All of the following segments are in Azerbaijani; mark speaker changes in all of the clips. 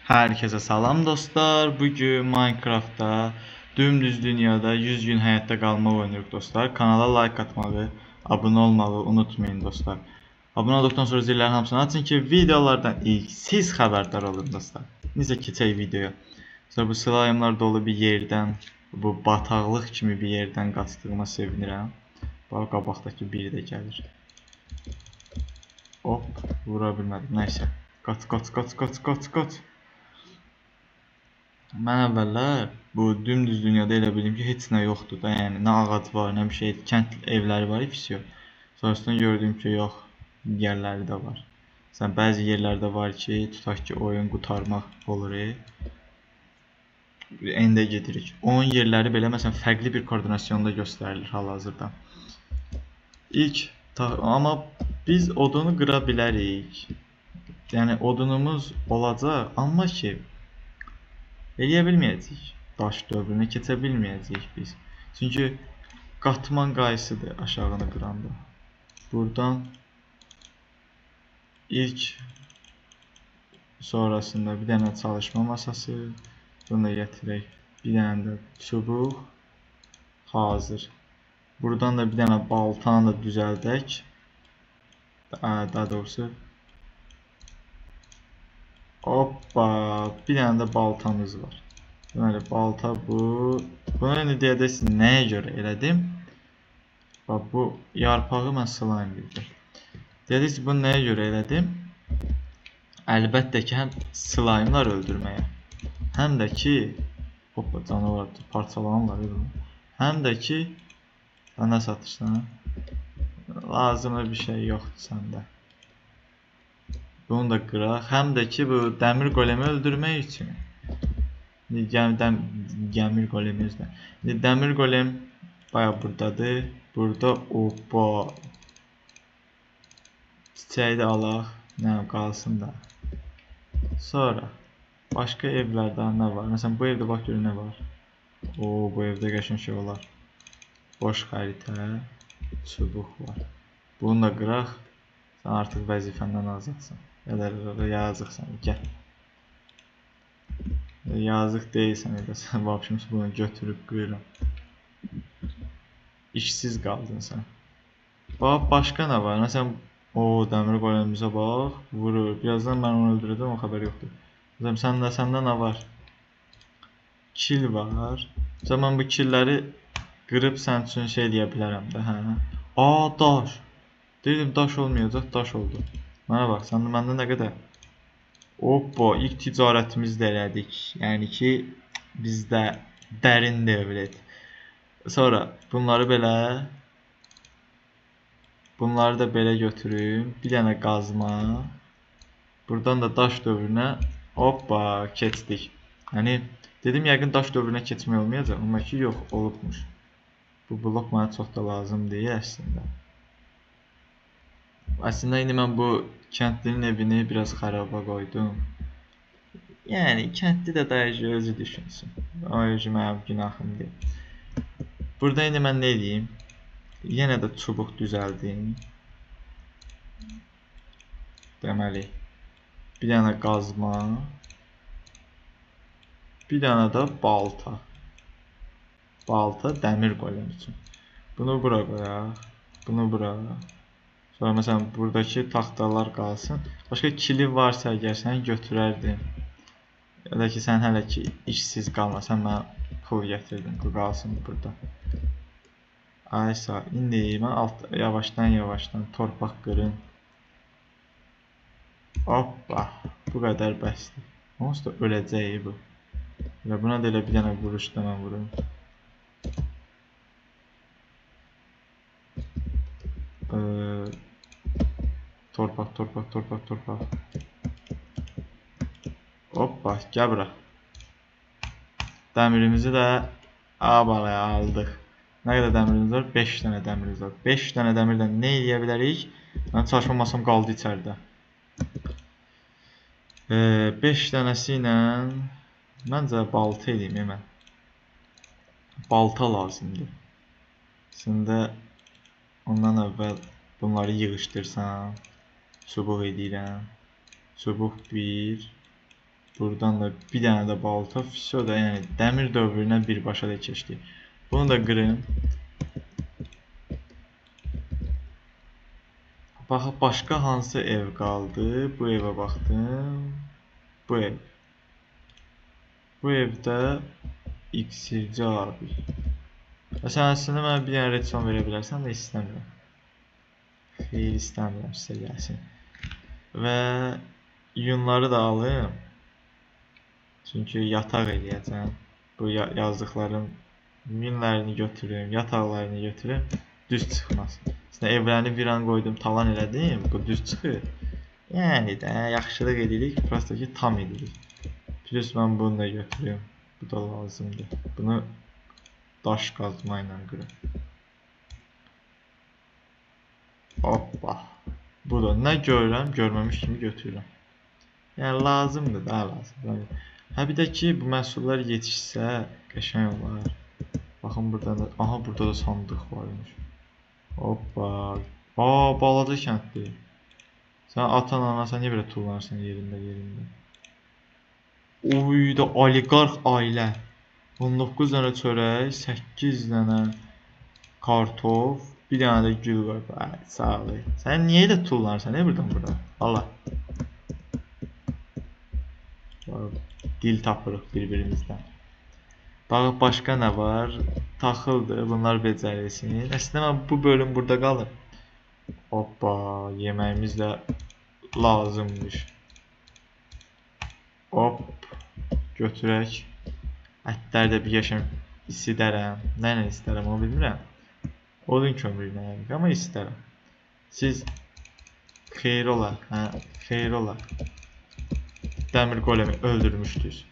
Speaker 1: Herkese salam dostlar. Bugün Minecraft'ta dümdüz dünyada 100 gün hayatta kalma oynuyoruz dostlar. Kanala like atmalı, abone olmalı unutmayın dostlar. Abone olduktan sonra zillərin hamısını açın ki videolardan ilk siz xəbərdar olun dostlar. Necə keçək videoya. Sonra bu slime'lar dolu bir yerdən, bu bataqlıq kimi bir yerdən qaçdığıma sevinirəm. Bax qabaqdakı biri də gəlir. Hop, vura bilmədim. Nəysə. Qaç. Mən əvvəllər bu dümdüz dünyada elə bildim ki, heç nə yoxdur da, yəni nə ağac var, nə bir şey, kənd evləri var, ifisiyo. Sonrasında gördüm ki, yox, yerləri də var. Sən bəzi yerlərdə var ki, tutaq ki, oyun qurtarmaq olur. Endə gedirik. Onun yerləri belə məsələn fərqli bir koordinasyonda göstərilir hal-hazırda. Amma biz odunu qıra bilərik. Yəni odunumuz olacaq, amma ki eləyə bilməyəcəyik. Daş dövrünə keçə bilməyəcəyik biz. Çünki qatman qayısıdır aşağını qıranda. Buradan ilk sonrasında bir dənə çalışma masası. Bunu da gətirək. Bir dənə də çubuq. Hazır. Buradan da bir dənə baltanı da düzəldək. Daha doğrusu. Hoppa. Bir dənə də baltamız var. Deməli, balta bu. Bunu indi deyəcəksiniz, nəyə görə elədim? Bax, bu yarpağı mən slime bildim. Deyəcəksiniz, bunu nəyə görə elədim? Əlbəttə ki, həm slime'lar öldürməyə, həm də ki, hoppa, canavar parçalanırlar. Həm də ki, nə satırsan? Lazımlı bir şey yoxdur səndə. Bunu da qıraq. Həm də ki, bu dəmir golemi öldürmək üçün. Dəmir golemi özlə. Dəmir golem bayağı buradadır. Burada hoppa. Çiçəyi də alaq. Nə qalsın da. Sonra başqa evlərdə nə var? Məsələn, bu evdə bax görün nə var. Bu evdə qəşəng şey olar. Boş xəritə, çubuq var. Bunu da qıraq. Sən artıq vəzifəndən azadsan. Yazıqsan, gəl. Yazıq deyilsən elə sən vəbşimiz bunu götürüb qırıram. İşsiz qaldın sən. Bax, başqa nə var? Məsələn, dəmir qolemimizə bax, vurur. Birazdan mən onu öldürəcəm, o xəbər yoxdur. Məsələn, səndə nə var? Kil var. Məsələn, mən bu killəri qırıb sən üçün şey deyə bilərəm də. Daş. Deyirdim, daş olmayacaq, daş oldu. Mənə bax, məndə nə qədər? Hoppa, ilk ticarətimizi də elədik. Yəni ki, bizdə dərin dövlət. Sonra bunları da belə götürüm. Bir dənə qazma. Buradan da daş dövrünə hoppa, keçdik. Yəni, dedim, yəqin daş dövrünə keçmək olmayacaq. Amma ki, yox, olubmuş. Bu blok mənə çox da lazım deyil əslində. Aslında indi mən bu kəndlinin evini biraz xaraba qoydum. Yəni kəndli də dayıcı özü düşünsün. O özü mənim günahım deyil. Burada indi mən nə edeyim? Yenə də çubuq düzəldim. Deməli, bir dənə qazma. Bir dənə də balta. Balta dəmir golem üçün. Bunu bura qoyaq. Bunu bura. Sonra məsələn buradakı taxtalar qalsın. Başqa kili varsa əgər sən götürərdin. Ya da ki sən hələ ki işsiz qalmasan mən pul gətirdim. Bu qalsın burada. Aysa indi mən yavaşdan torpaq qırın. Hoppa. Bu qədər bəsdir. Onsuz da öləcək bu. Və buna da elə bir dənə vuruş da mən vurum. Torpaq. Hoppa, gəl bura. Dəmirimizi də abalaya aldıq. Nə qədər dəmirimiz var? 5 dənə dəmirimiz var. 5 dənə dəmirdən nə edə bilərik? Mən çalışma masam qaldı içəridə. 5 dənəsi ilə məncə balta edeyim mən. Balta lazımdır. Şimdi ondan əvvəl bunları yığışdırsam. Çubuq edirəm. Çubuq 1. Buradan da bir dənə də balta. Fiso da yəni dəmir dövrünə birbaşa da keçdik. Bunu da qırım. Baxaq başqa hansı ev qaldı? Bu evə baxdım. Bu ev. Bu evdə iksirci abi. Sən əslində mənə bir dənə redstone verə bilərsən də istəmirəm. Xeyr istəmirəm sizə gəlsin. Və yunları da alım. Çünki yataq eləyəcəm. Bu yazdıqlarım yunlarını götürüm, yataqlarını götürüm. Düz çıxmaz. Aslında evlərini viran qoydum, talan elədim. Bu düz çıxır. Yəni də yaxşılıq edirik, prosta ki tam edirik. Plus mən bunu da götürüm. Bu da lazımdır. Bunu daş qazma ilə qırım. Hoppa. Bu da nə görürəm, görməmiş kimi götürürəm. Yəni lazımdır, daha lazım. Hə bir də ki bu məhsullar yetişsə qəşəng olar. Baxın burada da, aha burada da sandıq varmış. Hoppa. Balaca kənddir. Sən atan anasan niyə belə tullanırsan yerində? Oy da oliqarx ailə. 19 dənə çörək, 8 dənə kartof, bir dənə də gül var. Sağ ol. Sən niyə elə tullanırsan? Niyə buradan bura? Allah. Dil tapırıq bir-birimizdən. Baxaq başqa nə var? Taxıldır. Bunlar becərilsin. Əslində mən bu bölüm burada qalır. Hoppa, yeməyimiz də lazımmış. Hop, götürək. Ətləri də bir yaşam istərəm. Nə istərəm onu bilmirəm. Odun kömürünə yəni, amma istərəm. Siz xeyir ola, xeyir ola. Dəmir golemi öldürmüşdünüz.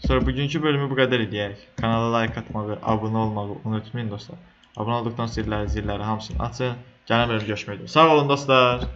Speaker 1: Sonra bugünkü bölümü bu qədər edək. Kanala like atmağı, abunə olmağı unutmayın dostlar. Abunə olduqdan sonra zilləri hamısını açın. Gələn bölüm görüşmək üzrə. Sağ olun dostlar.